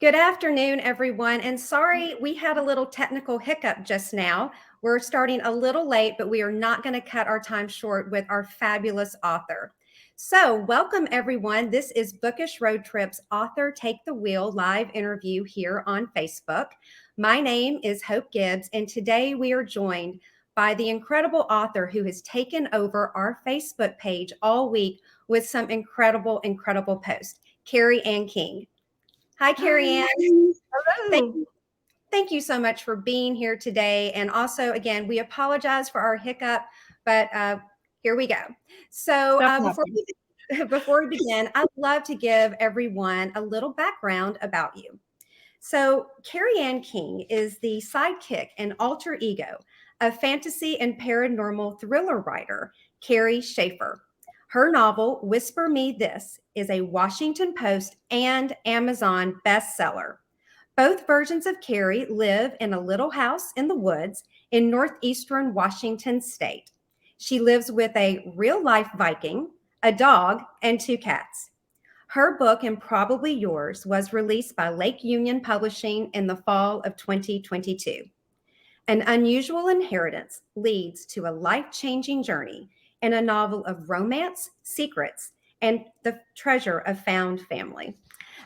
Good afternoon, everyone. And sorry, we had a little technical hiccup just now. We're starting a little late, but we are not going to cut our time short with our fabulous author. So, welcome, everyone. This is Bookish Road Trips Author Take the Wheel live interview here on Facebook. My name is Hope Gibbs, and today we are joined by the incredible author who has taken over our Facebook page all week with some incredible posts, Kerry Anne King. Hi, Kerry Anne. Hello. Thank you so much for being here today. And also, again, we apologize for our hiccup, but here we go. So before we begin, I'd love to give everyone a little background about you. So Kerry Anne King is the sidekick and alter ego of fantasy and paranormal thriller writer Carrie Schaefer. Her novel, Whisper Me This, is a Washington Post and Amazon bestseller. Both versions of Carrie live in a little house in the woods in northeastern Washington state. She lives with a real-life Viking, a dog, and 2 cats. Her book, Improbably Yours, was released by Lake Union Publishing in the fall of 2022. An unusual inheritance leads to a life-changing journey in a novel of romance, secrets, and the treasure of found family.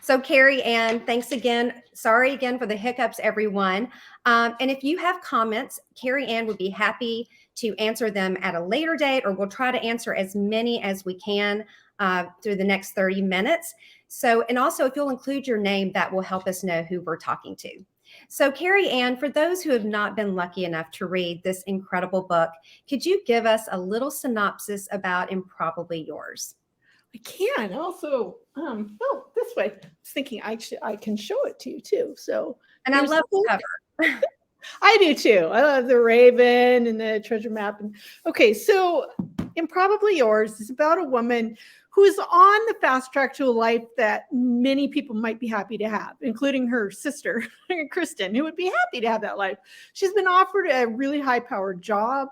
So Kerry Anne, thanks again. Sorry again for the hiccups, everyone. And if you have comments, Kerry Anne would be happy to answer them at a later date, or we'll try to answer as many as we can through the next 30 minutes. So, and also if you'll include your name, that will help us know who we're talking to. So Kerry Anne, for those who have not been lucky enough to read this incredible book, could you give us a little synopsis about Improbably Yours? I can also, this way. I was thinking I can show it to you too. So, and I love the cover. I do too. I love the raven and the treasure map. And okay, so Improbably Yours is about a woman who is on the fast track to a life that many people might be happy to have, including her sister, Kristen, who would be happy to have that life. She's been offered a really high-powered job.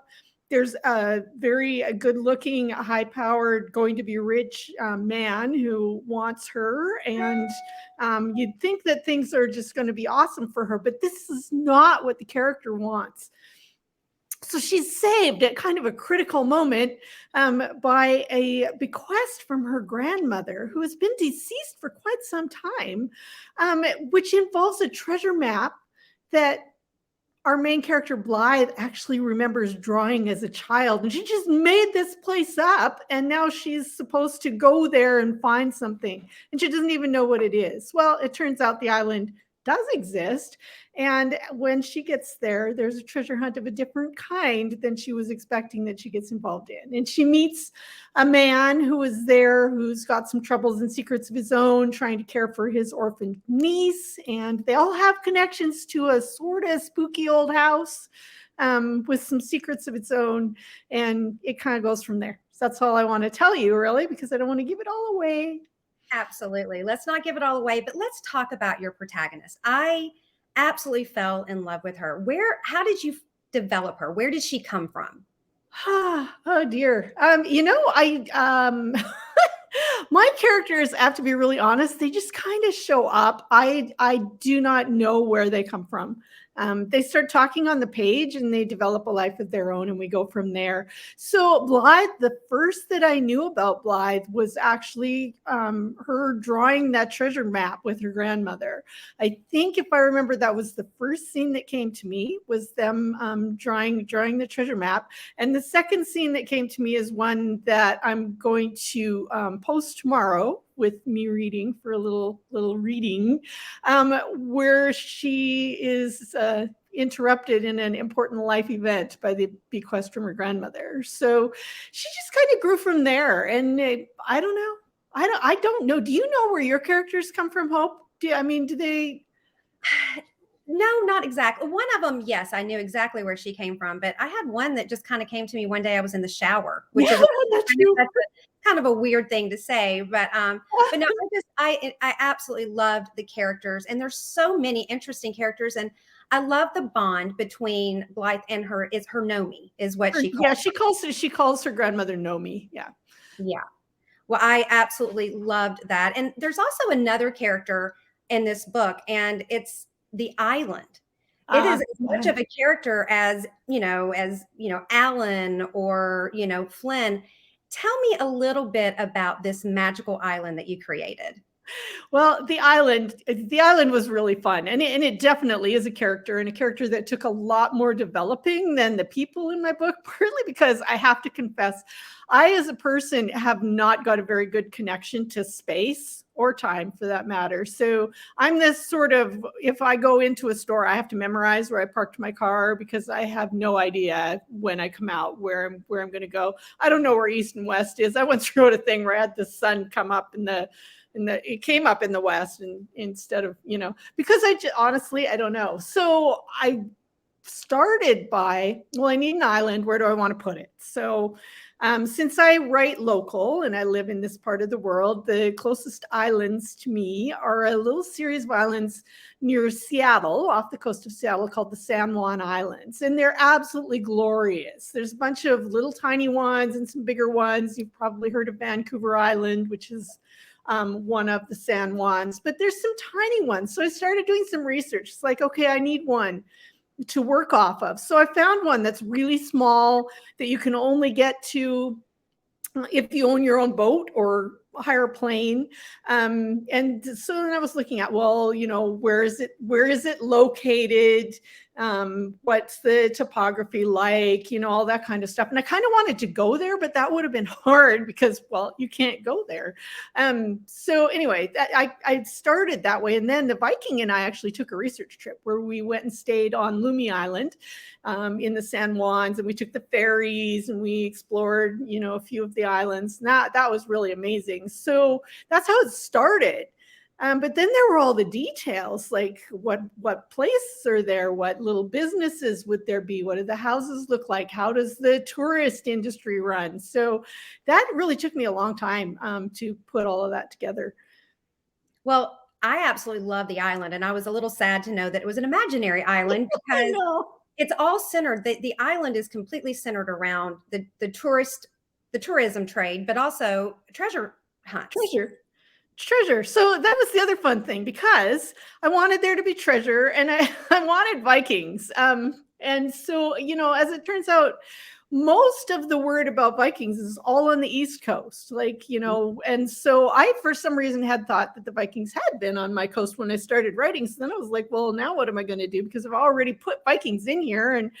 There's a very good-looking, high-powered, going to be rich man who wants her, and you'd think that things are just going to be awesome for her, but this is not what the character wants. So she's saved at kind of a critical moment by a bequest from her grandmother, who has been deceased for quite some time, which involves a treasure map that our main character, Blythe, actually remembers drawing as a child. And she just made this place up, and now she's supposed to go there and find something. And she doesn't even know what it is. Well, it turns out the island does exist. And when she gets there, there's a treasure hunt of a different kind than she was expecting that she gets involved in. And she meets a man who is there, who's got some troubles and secrets of his own, trying to care for his orphaned niece. And they all have connections to a sort of spooky old house with some secrets of its own. And it kind of goes from there. So that's all I want to tell you, really, because I don't want to give it all away. Absolutely. Let's not give it all away, but let's talk about your protagonist. I absolutely fell in love with her. How did you develop her? Where did she come from? Oh dear. My characters, I have to be really honest, they just kind of show up. I do not know where they come from. They start talking on the page and they develop a life of their own, and we go from there. So Blythe, the first that I knew about Blythe was actually her drawing that treasure map with her grandmother. I think, if I remember, that was the first scene that came to me, was them drawing the treasure map. And the second scene that came to me is one that I'm going to post tomorrow, with me reading for a little reading, where she is interrupted in an important life event by the bequest from her grandmother. So she just kind of grew from there. And I don't know. I don't know. Do you know where your characters come from, Hope? Do they? No, not exactly. One of them, yes, I knew exactly where she came from, but I had one that just kind of came to me one day. I was in the shower, which is kind of a weird thing to say, but no, I absolutely loved the characters, and there's so many interesting characters, and I love the bond between Blythe and her. Is her Nomi is what she calls. Yeah, she calls her grandmother Nomi. Yeah. Well, I absolutely loved that, and there's also another character in this book, and it's the island. It is as much of a character as, Alan or, Flynn. Tell me a little bit about this magical island that you created. Well, the island was really fun, and it definitely is a character, and a character that took a lot more developing than the people in my book, partly because I have to confess, I as a person have not got a very good connection to space or time for that matter. So I'm this sort of, if I go into a store, I have to memorize where I parked my car because I have no idea when I come out where I'm going to go. I don't know where east and west is. I once wrote a thing where I had the sun come up it came up in the west, and instead of, because honestly, I don't know. So I started by, well, I need an island. Where do I want to put it? So since I write local and I live in this part of the world, the closest islands to me are a little series of islands near Seattle, off the coast of Seattle, called the San Juan Islands. And they're absolutely glorious. There's a bunch of little tiny ones and some bigger ones. You've probably heard of Vancouver Island, which is one of the San Juans, but there's some tiny ones. So I started doing some research. It's like, okay, I need one to work off of. So I found one that's really small that you can only get to if you own your own boat or hire a plane. And so then I was looking at, well, where is it located? What's the topography like, all that kind of stuff. And I kind of wanted to go there, but that would have been hard because, well, you can't go there. So anyway, I started that way. And then the Viking and I actually took a research trip where we went and stayed on Lumi Island in the San Juans, and we took the ferries and we explored, a few of the islands. And that was really amazing. So that's how it started. But then there were all the details, like what places are there, what little businesses would there be, what do the houses look like, how does the tourist industry run? So that really took me a long time to put all of that together. Well, I absolutely love the island, and I was a little sad to know that it was an imaginary island because it's all centered. The island is completely centered around the tourism trade, but also treasure hunts. Treasure. So that was the other fun thing, because I wanted there to be treasure, and I wanted Vikings. And so, as it turns out, most of the word about Vikings is all on the East Coast, and so I, for some reason, had thought that the Vikings had been on my coast when I started writing. So then I was like, well, now what am I going to do? Because I've already put Vikings in here. And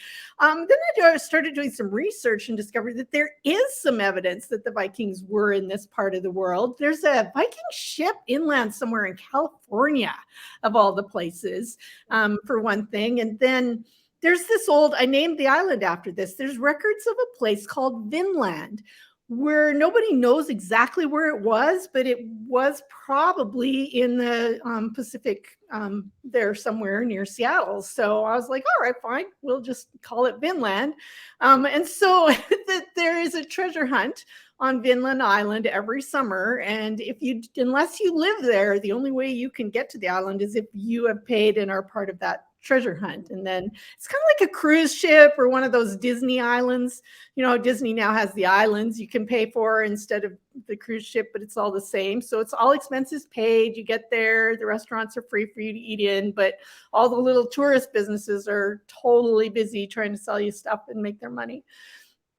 then I started doing some research and discovered that there is some evidence that the Vikings were in this part of the world. There's a Viking ship inland somewhere in California, of all the places, for one thing. And then there's I named the island after this. There's records of a place called Vinland, where nobody knows exactly where it was, but it was probably in the Pacific, there somewhere near Seattle. So I was like, all right, fine, we'll just call it Vinland. And so there is a treasure hunt on Vinland Island every summer. And unless you live there, the only way you can get to the island is if you have paid and are part of that treasure hunt. And then it's kind of like a cruise ship or one of those Disney islands. Disney now has the islands you can pay for instead of the cruise ship, but it's all the same. So it's all expenses paid. You get there, the restaurants are free for you to eat in, but all the little tourist businesses are totally busy trying to sell you stuff and make their money.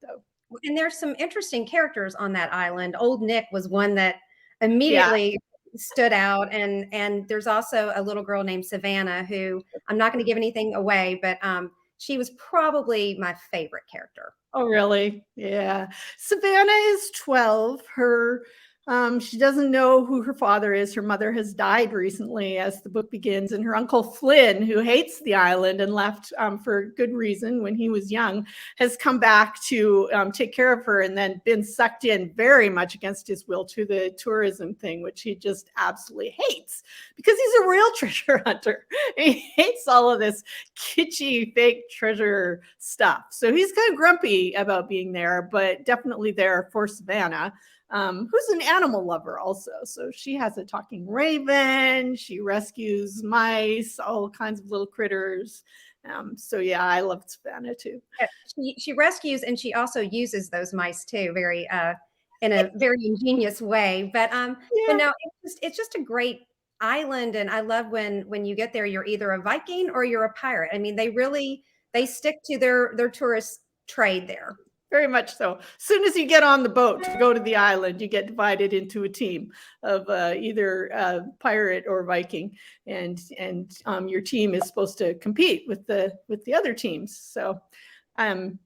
So. And there's some interesting characters on that island. Old Nick was one that immediately stood out, and there's also a little girl named Savannah, who I'm not going to give anything away, but she was probably my favorite character. Oh, really? Yeah. Savannah is 12. She doesn't know who her father is. Her mother has died recently as the book begins, and her uncle Flynn, who hates the island and left for good reason when he was young, has come back to take care of her, and then been sucked in very much against his will to the tourism thing, which he just absolutely hates because he's a real treasure hunter. He hates all of this kitschy fake treasure stuff. So he's kind of grumpy about being there, but definitely there for Savannah. Who's an animal lover also. So she has a talking raven. She rescues mice, all kinds of little critters. So yeah, I love Savannah too. She rescues, and she also uses those mice too, in a very ingenious way. But no, it's just a great island, and I love when you get there, you're either a Viking or you're a pirate. I mean, they stick to their tourist trade there. Very much so. As soon as you get on the boat to go to the island, you get divided into a team of either pirate or Viking, and your team is supposed to compete with the other teams. So,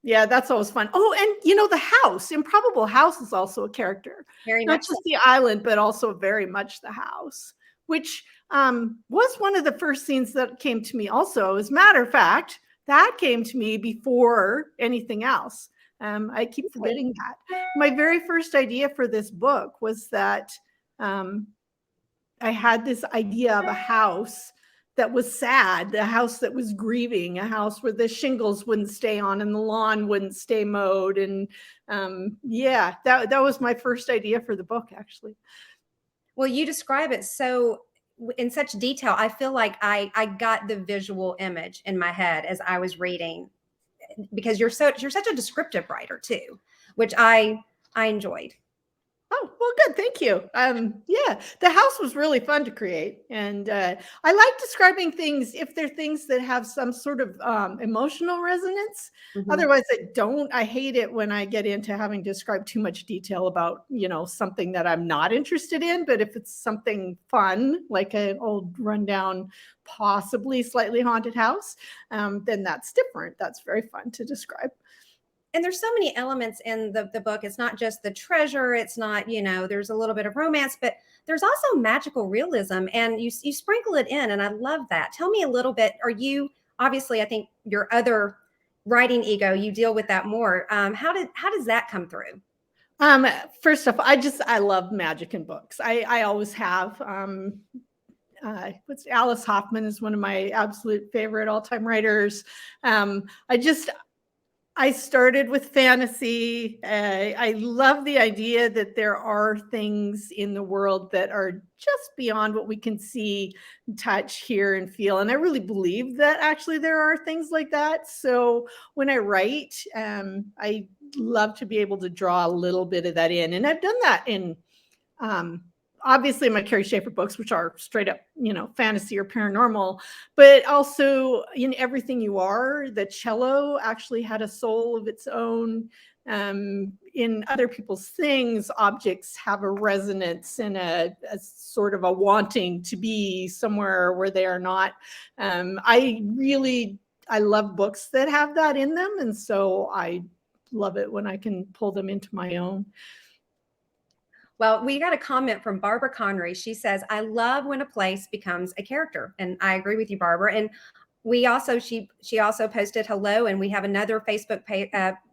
yeah, that's always fun. Oh, and the house, Improbable House, is also a character. Very Not much just the island, but also very much the house, which was one of the first scenes that came to me. Also, as a matter of fact, that came to me before anything else. I keep forgetting that. My very first idea for this book was that I had this idea of a house that was sad, a house that was grieving, a house where the shingles wouldn't stay on and the lawn wouldn't stay mowed. And yeah, that was my first idea for the book, actually. Well, you describe it so in such detail. I feel like I got the visual image in my head as I was reading, because you're such a descriptive writer too, which I enjoyed. Oh, well, good. Thank you. Yeah, the house was really fun to create. And I like describing things if they're things that have some sort of emotional resonance. Otherwise, I hate it when I get into having to describe too much detail about, something that I'm not interested in. But if it's something fun, like an old rundown, possibly slightly haunted house, then that's different. That's very fun to describe. And there's so many elements in the book. It's not just the treasure. It's not, there's a little bit of romance, but there's also magical realism, and you sprinkle it in. And I love that. Tell me a little bit. Obviously, I think your other writing ego, you deal with that more. How does that come through? First off, I love magic in books. I always have. Alice Hoffman is one of my absolute favorite all-time writers. I started with fantasy. I love the idea that there are things in the world that are just beyond what we can see, touch, hear, and feel. And I really believe that actually there are things like that. So when I write, I love to be able to draw a little bit of that in. And I've done that in obviously my Carrie Schaefer books, which are straight up, fantasy or paranormal, but also in Everything You Are, the cello actually had a soul of its own. In other people's things, objects have a resonance and a sort of a wanting to be somewhere where they are not. I love books that have that in them. And so I love it when I can pull them into my own. Well, we got a comment from Barbara Connery. She says, I love when a place becomes a character. And I agree with you, Barbara. And she also posted hello. And we have another Facebook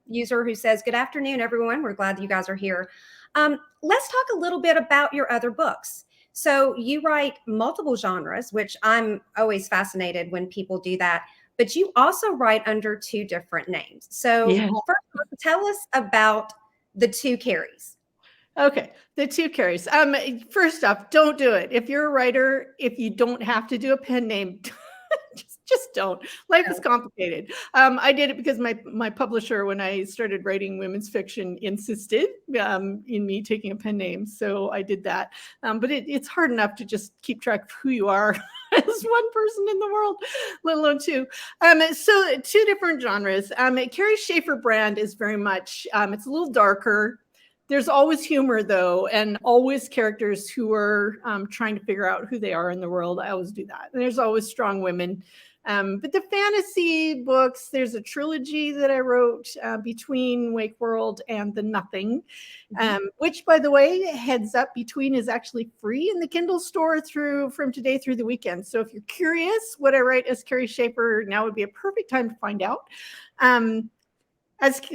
user who says, good afternoon, everyone. We're glad that you guys are here. Let's talk a little bit about your other books. So you write multiple genres, which I'm always fascinated when people do that. But you also write under two different names. So first, tell us about the two Kerrys. Okay, the two Kerrys. First off, don't do it. If you're a writer, if you don't have to do a pen name, just don't. Life is complicated. I did it because my publisher, when I started writing women's fiction, insisted in me taking a pen name. So I did that. But it's hard enough to just keep track of who you are as one person in the world, let alone two. So two different genres. Carrie Schaefer brand is very much, it's a little darker. There's always humor, though, and always characters who are trying to figure out who they are in the world. I always do that. And there's always strong women. But the fantasy books, there's a trilogy that I wrote between Wake World and The Nothing, which, by the way, heads up, Between is actually free in the Kindle store from today through the weekend. So if you're curious what I write as Carrie Schaefer, now would be a perfect time to find out.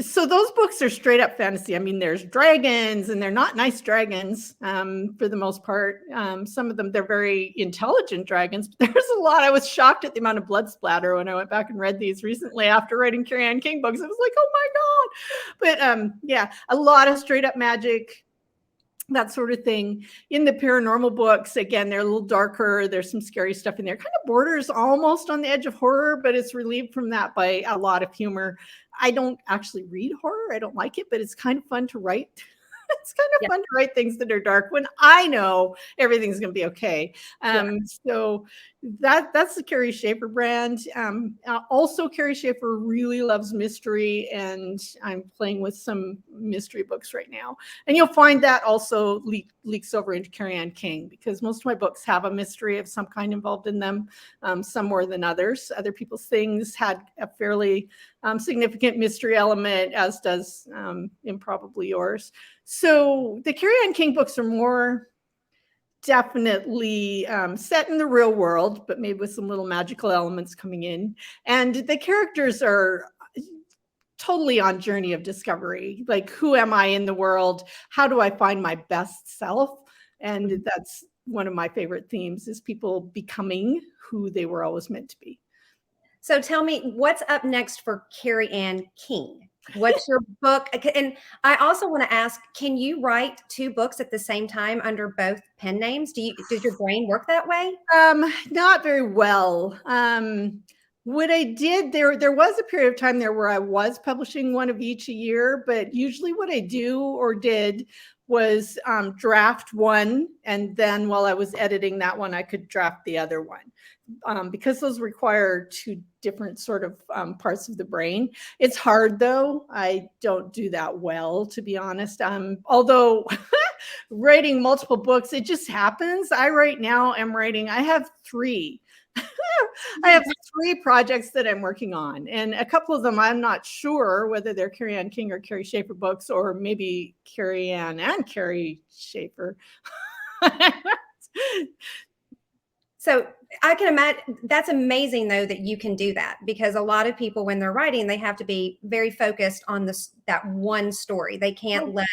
So those books are straight up fantasy. I mean, there's dragons, and they're not nice dragons for the most part. Some of them, they're very intelligent dragons, but there's a lot. I was shocked at the amount of blood splatter when I went back and read these recently after writing Kerry Anne King books. I was like, oh my God. But yeah, a lot of straight up magic, that sort of thing. In the paranormal books, again, they're a little darker. There's some scary stuff in there. Kind of borders almost on the edge of horror, but it's relieved from that by a lot of humor. I don't actually read horror. I don't like it, but it's kind of fun to write It's kind of fun to write things that are dark when I know everything's going to be okay. So that's the Carrie Schaefer brand. Also, Carrie Schaefer really loves mystery, and I'm playing with some mystery books right now. And you'll find that also leaks over into Kerry Anne King, because most of my books have a mystery of some kind involved in them, some more than others. Other people's things had a fairly significant mystery element, as does Improbably Yours. So the Kerry Anne King books are more definitely set in the real world, but maybe with some little magical elements coming in. And the characters are totally on journey of discovery. Like, who am I in the world? How do I find my best self? And that's one of my favorite themes, is people becoming who they were always meant to be. So tell me, what's up next for Kerry Anne King? What's your book? And I also want to ask, can you write 2 books at the same time under both pen names? Does your brain work that way? Not very well. What I did, there was a period of time there where I was publishing one of each a year, but usually what I do or did was draft one, and then while I was editing that one, I could draft the other one. Because those require 2 different sort of parts of the brain. It's hard, though. I don't do that well, to be honest. Although writing multiple books, it just happens. I have 3. I have 3 projects that I'm working on, and a couple of them I'm not sure whether they're Kerry Anne King or Carrie Schaefer books, or maybe Kerry Anne and Carrie Schaefer. So I can imagine, that's amazing though that you can do that, because a lot of people, when they're writing, they have to be very focused on that one story. They can't let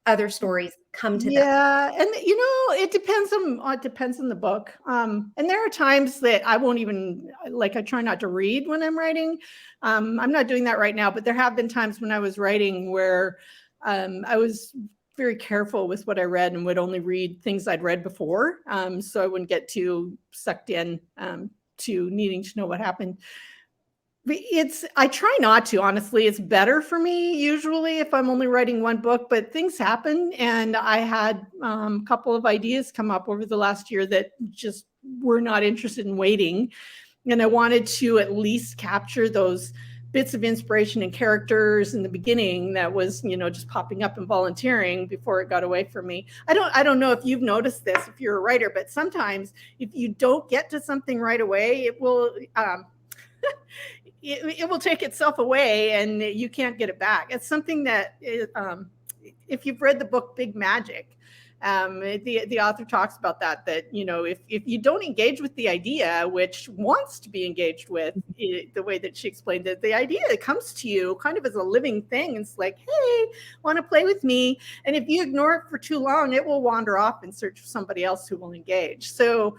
other stories come to them. Yeah, and it depends on the book. And there are times that I won't even, like, I try not to read when I'm writing. I'm not doing that right now, but there have been times when I was writing where I was very careful with what I read and would only read things I'd read before, so I wouldn't get too sucked in to needing to know what happened. I try not to, honestly. It's better for me usually if I'm only writing one book, but things happen, and I had a couple of ideas come up over the last year that just were not interested in waiting, and I wanted to at least capture those bits of inspiration and characters in the beginning that was, just popping up and volunteering before it got away from me. I don't know if you've noticed this if you're a writer, but sometimes if you don't get to something right away, it will it will take itself away and you can't get it back. It's something that if you've read the book Big Magic, the author talks about that if you don't engage with the idea, which wants to be engaged with, the way that she explained it, the idea that comes to you kind of as a living thing. It's like, hey, want to play with me? And if you ignore it for too long, it will wander off and search for somebody else who will engage. So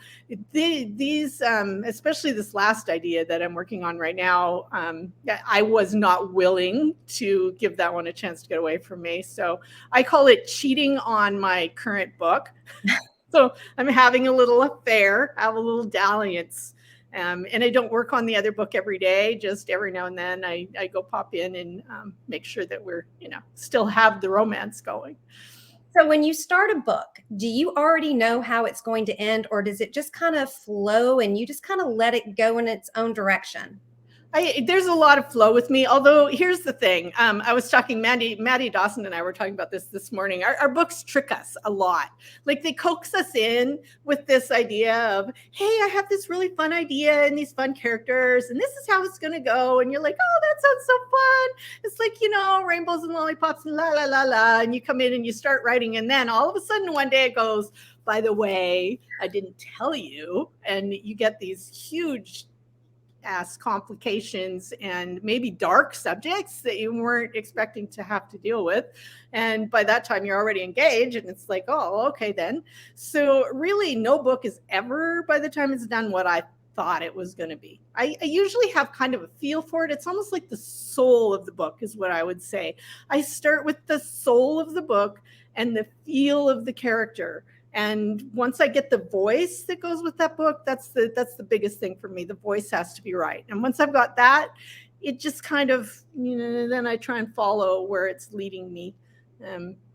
these, especially this last idea that I'm working on right now, I was not willing to give that one a chance to get away from me. So I call it cheating on my current book. So I'm having a little affair, I have a little dalliance. And I don't work on the other book every day, just every now and then I go pop in and make sure that we're, still have the romance going. So when you start a book, do you already know how it's going to end, or does it just kind of flow and you just kind of let it go in its own direction? There's a lot of flow with me, although here's the thing. I was talking, Maddie Dawson and I were talking about this morning. Our books trick us a lot. Like, they coax us in with this idea of, hey, I have this really fun idea and these fun characters, and this is how it's going to go. And you're like, oh, that sounds so fun. It's like, rainbows and lollipops and la, la, la, la. And you come in and you start writing. And then all of a sudden one day it goes, by the way, I didn't tell you. And you get these huge ass complications and maybe dark subjects that you weren't expecting to have to deal with. And by that time you're already engaged and it's like, oh, okay then. So really no book is ever, by the time it's done, what I thought it was going to be. I usually have kind of a feel for it. It's almost like the soul of the book is what I would say. I start with the soul of the book and the feel of the character. And once I get the voice that goes with that book, that's the biggest thing for me. The voice has to be right. And once I've got that, it just kind of, then I try and follow where it's leading me.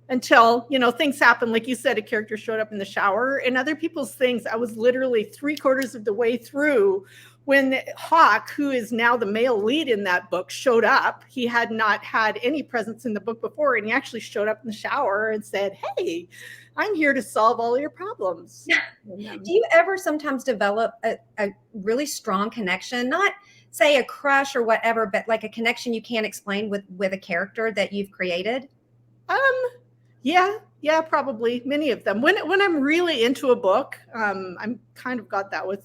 until, things happen. Like you said, a character showed up in the shower. And other people's things, I was literally 3/4 of the way through when Hawk, who is now the male lead in that book, showed up. He had not had any presence in the book before, and he actually showed up in the shower and said, "Hey, I'm here to solve all your problems." Do you ever sometimes develop a really strong connection, not say a crush or whatever, but like a connection you can't explain with a character that you've created? Yeah, probably many of them. When I'm really into a book, I'm kind of got that with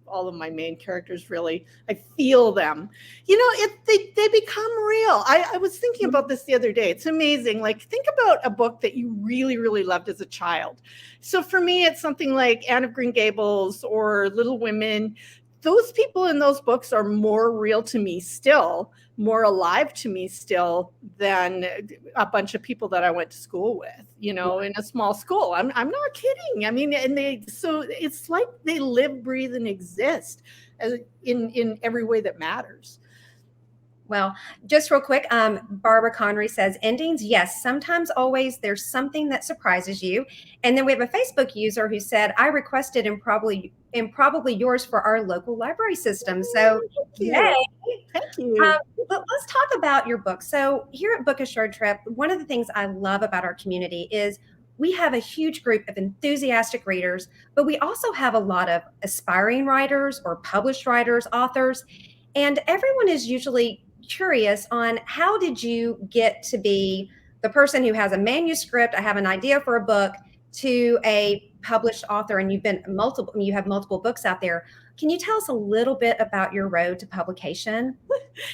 all of my main characters. Really, I feel them. They become real. I was thinking about this the other day. It's amazing. Like, think about a book that you really, really loved as a child. So for me, it's something like Anne of Green Gables or Little Women. Those people in those books are more real to me still, more alive to me still than a bunch of people that I went to school with, in a small school. I'm not kidding. I mean, so it's like they live, breathe, and exist in every way that matters. Well, just real quick, Barbara Connery says, endings, yes, sometimes, always, there's something that surprises you. And then we have a Facebook user who said, I requested Improbably Yours for our local library system. So, yay. Thank you. But let's talk about your book. So here at Book Assured Trip, one of the things I love about our community is we have a huge group of enthusiastic readers, but we also have a lot of aspiring writers or published writers, authors, and everyone is usually curious on how did you get to be the person who has a manuscript, I have an idea for a book, to a published author, and you have multiple books out there. Can you tell us a little bit about your road to publication?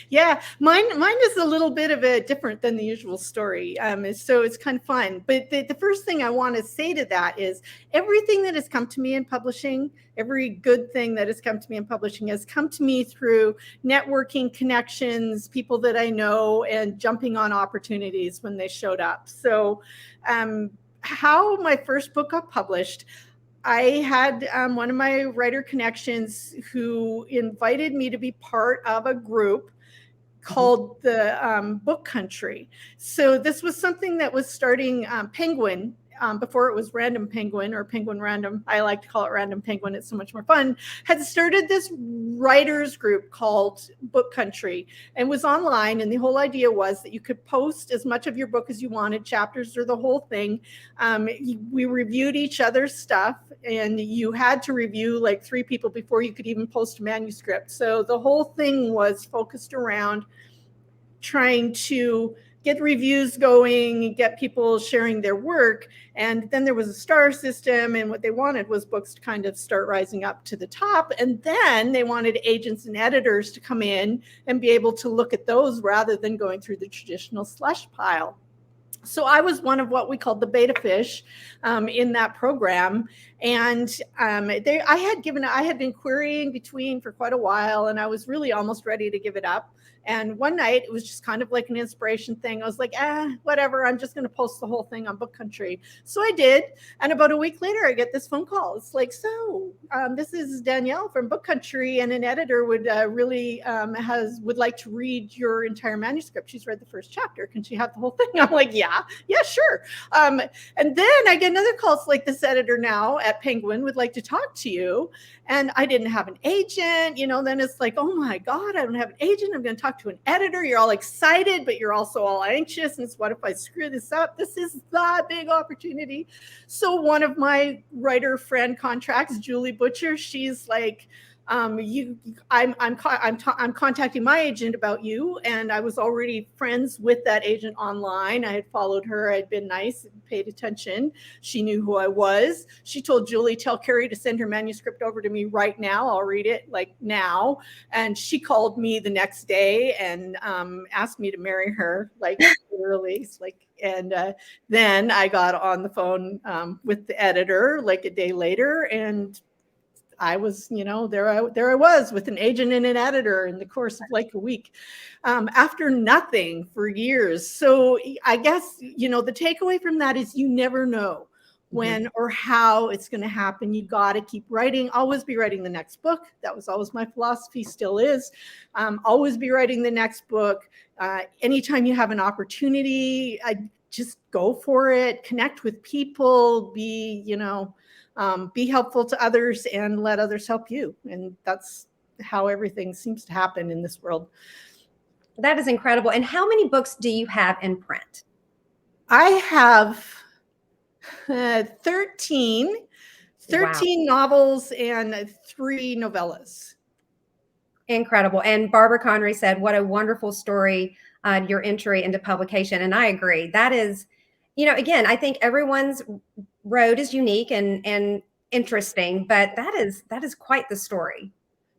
Yeah, mine is a little bit of a different than the usual story. So it's kind of fun. But the first thing I want to say to that is everything that has come to me in publishing, every good thing that has come to me in publishing has come to me through networking, connections, people that I know, and jumping on opportunities when they showed up. So how my first book got published, I had one of my writer connections who invited me to be part of a group called the Book Country. So this was something that was starting Penguin. Before it was Random Penguin or Penguin Random, I like to call it Random Penguin. It's so much more fun. Had started this writers group called Book Country and was online. And the whole idea was that you could post as much of your book as you wanted, chapters or the whole thing. We reviewed each other's stuff, and you had to review like 3 people before you could even post a manuscript. So the whole thing was focused around trying to get reviews going, get people sharing their work. And then there was a star system, and what they wanted was books to kind of start rising up to the top. And then they wanted agents and editors to come in and be able to look at those rather than going through the traditional slush pile. So I was one of what we called the beta fish in that program. And I had been querying between for quite a while, and I was really almost ready to give it up. And one night, it was just kind of like an inspiration thing. I was like, whatever, I'm just going to post the whole thing on Book Country. So I did. And about a week later, I get this phone call. It's like, so this is Danielle from Book Country, and an editor would would like to read your entire manuscript. She's read the first chapter. Can she have the whole thing? I'm like, yeah, sure. And then I get another call. It's like, this editor now at Penguin would like to talk to you. And I didn't have an agent, then it's like, oh my God, I don't have an agent. I'm going to talk to an editor. You're all excited, but you're also all anxious. And it's, what if I screw this up? This is the big opportunity. So one of my writer friend contracts, Julie Butcher, she's like, I'm contacting my agent about you. And I was already friends with that agent online. I had followed her. I'd been nice and paid attention. She knew who I was. She told Julie, tell Kerry to send her manuscript over to me right now. I'll read it like now. And she called me the next day and asked me to marry her, like literally, and then I got on the phone with the editor like a day later, and I was, there I was with an agent and an editor in the course of like a week, after nothing for years. So I guess, the takeaway from that is you never know when or how it's going to happen. You got to keep writing, always be writing the next book. That was always my philosophy, still is. Always be writing the next book. Anytime you have an opportunity, just go for it, connect with people, be helpful to others and let others help you. And that's how everything seems to happen in this world. That is incredible. And how many books do you have in print? I have 13 wow. novels and 3 novellas. Incredible. And Barbara Conry said, what a wonderful story, your entry into publication. And I agree. That is, again, I think everyone's road is unique and interesting, but that is quite the story.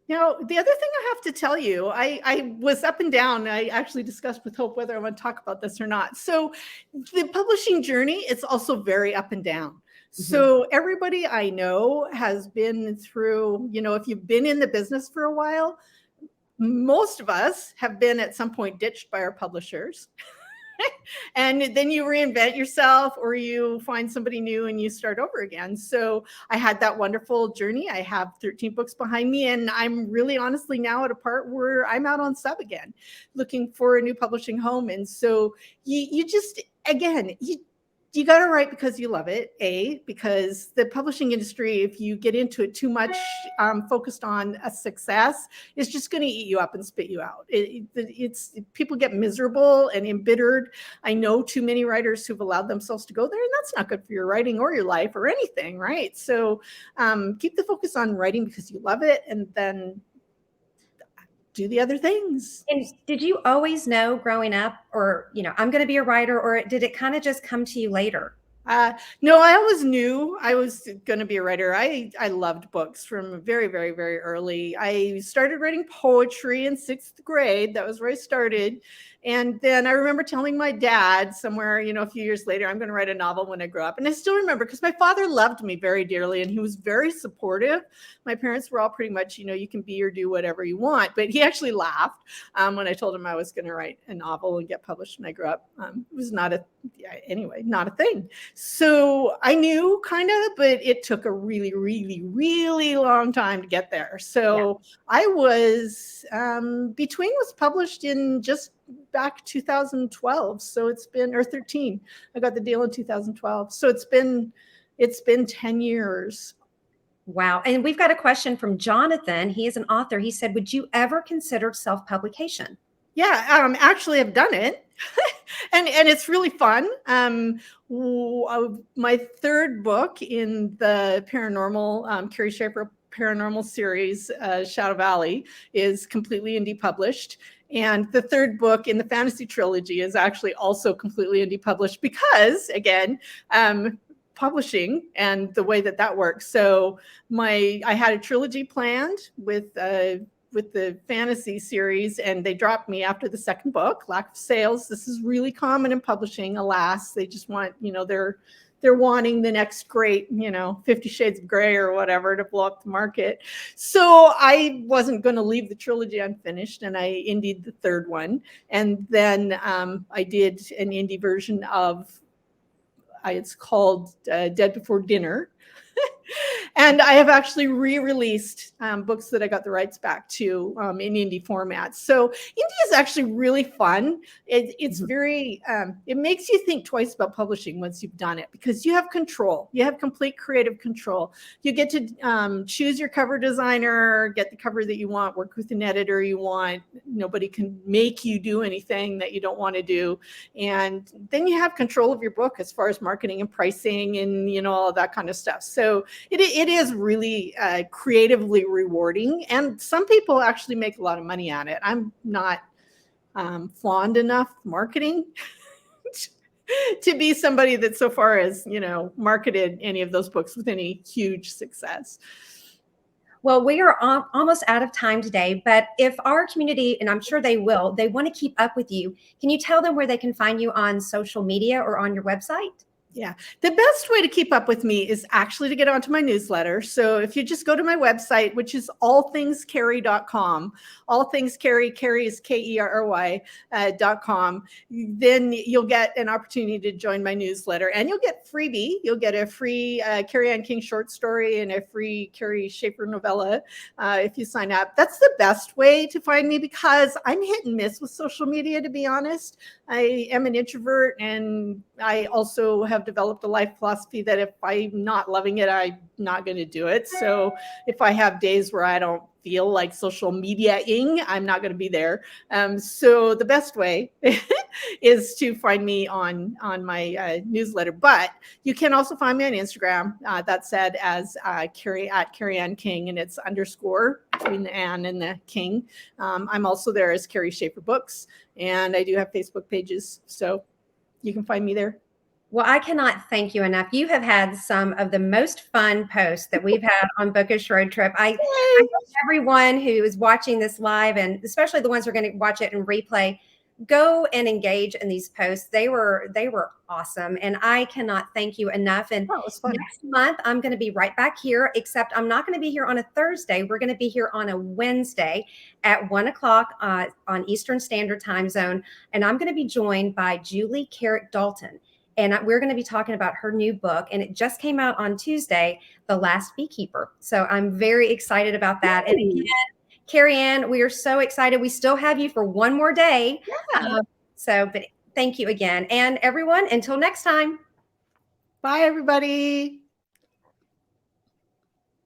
Now, the other thing I have to tell you, I was up and down. I actually discussed with Hope whether I want to talk about this or not. So the publishing journey, it's also very up and down. Mm-hmm. So everybody I know has been through, if you've been in the business for a while, most of us have been at some point ditched by our publishers. And then you reinvent yourself, or you find somebody new and you start over again. So I had that wonderful journey. I have 13 books behind me, and I'm really honestly now at a part where I'm out on sub again, looking for a new publishing home. And so you just, again, you got to write because you love it, because the publishing industry, if you get into it too much, focused on a success, is just going to eat you up and spit you out. It's people get miserable and embittered. I know too many writers who've allowed themselves to go there, and that's not good for your writing or your life or anything, right? So keep the focus on writing because you love it, and then do the other things. And did you always know growing up, or, I'm going to be a writer, or did it kind of just come to you later? No, I always knew I was going to be a writer. I loved books from very, very, very early. I started writing poetry in 6th grade. That was where I started. And then I remember telling my dad somewhere, a few years later, I'm going to write a novel when I grow up. And I still remember because my father loved me very dearly and he was very supportive. My parents were all pretty much, you can be or do whatever you want. But he actually laughed when I told him I was going to write a novel and get published when I grew up. It was not a thing. So I knew kind of, but it took a really, really, really long time to get there. So yeah. I was, Between was published in just back 2012. So it's been, or 13. I got the deal in 2012. So it's been 10 years. Wow. And we've got a question from Jonathan. He is an author. He said, would you ever consider self-publication? Yeah, actually I've done it. and it's really fun. My 3rd book in the paranormal, Carrie Schaefer paranormal series, Shadow Valley, is completely indie published. And the 3rd book in the fantasy trilogy is actually also completely indie published because, again, publishing and the way that works. So I had a trilogy planned with the fantasy series, and they dropped me after the 2nd book. Lack of sales. This is really common in publishing, alas. They just want, they're wanting the next great, 50 Shades of Grey or whatever to blow up the market. So I wasn't going to leave the trilogy unfinished, and I indied the 3rd one. And then I did an indie version of, it's called Dead Before Dinner. And I have actually re-released books that I got the rights back to in indie formats. So indie is actually really fun. It's very, it makes you think twice about publishing once you've done it, because you have control. You have complete creative control. You get to choose your cover designer, get the cover that you want, work with an editor you want. Nobody can make you do anything that you don't want to do. And then you have control of your book as far as marketing and pricing and, all of that kind of stuff. So it is really creatively rewarding, and some people actually make a lot of money on it. I'm not fond enough marketing to be somebody that so far has, marketed any of those books with any huge success. Well, we are almost out of time today, but if our community, and I'm sure they want to keep up with you, can you tell them where they can find you on social media or on your website? Yeah, the best way to keep up with me is actually to get onto my newsletter. So if you just go to my website, which is allthingskerry.com, allthingskerry, Kerry is KERRY.com, then you'll get an opportunity to join my newsletter, and you'll get freebie. You'll get a free Kerry Anne King short story and a free Kerry Schaefer novella if you sign up. That's the best way to find me, because I'm hit and miss with social media, to be honest. I am an introvert, and I also have developed a life philosophy that if I'm not loving it, I'm not going to do it. So if I have days where I don't feel like social media-ing, I'm not going to be there. So the best way is to find me on my newsletter. But you can also find me on Instagram. That said, as Kerry Anne King, and it's underscore between the Anne and the King. I'm also there as Kerry Schaefer Books, and I do have Facebook pages, so you can find me there. Well, I cannot thank you enough. You have had some of the most fun posts that we've had on Bookish Road Trip. I hope everyone who is watching this live, and especially the ones who are going to watch it in replay, go and engage in these posts. They were awesome, and I cannot thank you enough. And next month, I'm going to be right back here, except I'm not going to be here on a Thursday. We're going to be here on a Wednesday at 1 o'clock on Eastern Standard Time Zone, and I'm going to be joined by Julie Carrick Dalton. And we're going to be talking about her new book. And it just came out on Tuesday, The Last Beekeeper. So I'm very excited about that. And again, Kerry Anne, we are so excited. We still have you for one more day. Yeah. But thank you again. And everyone, until next time. Bye, everybody.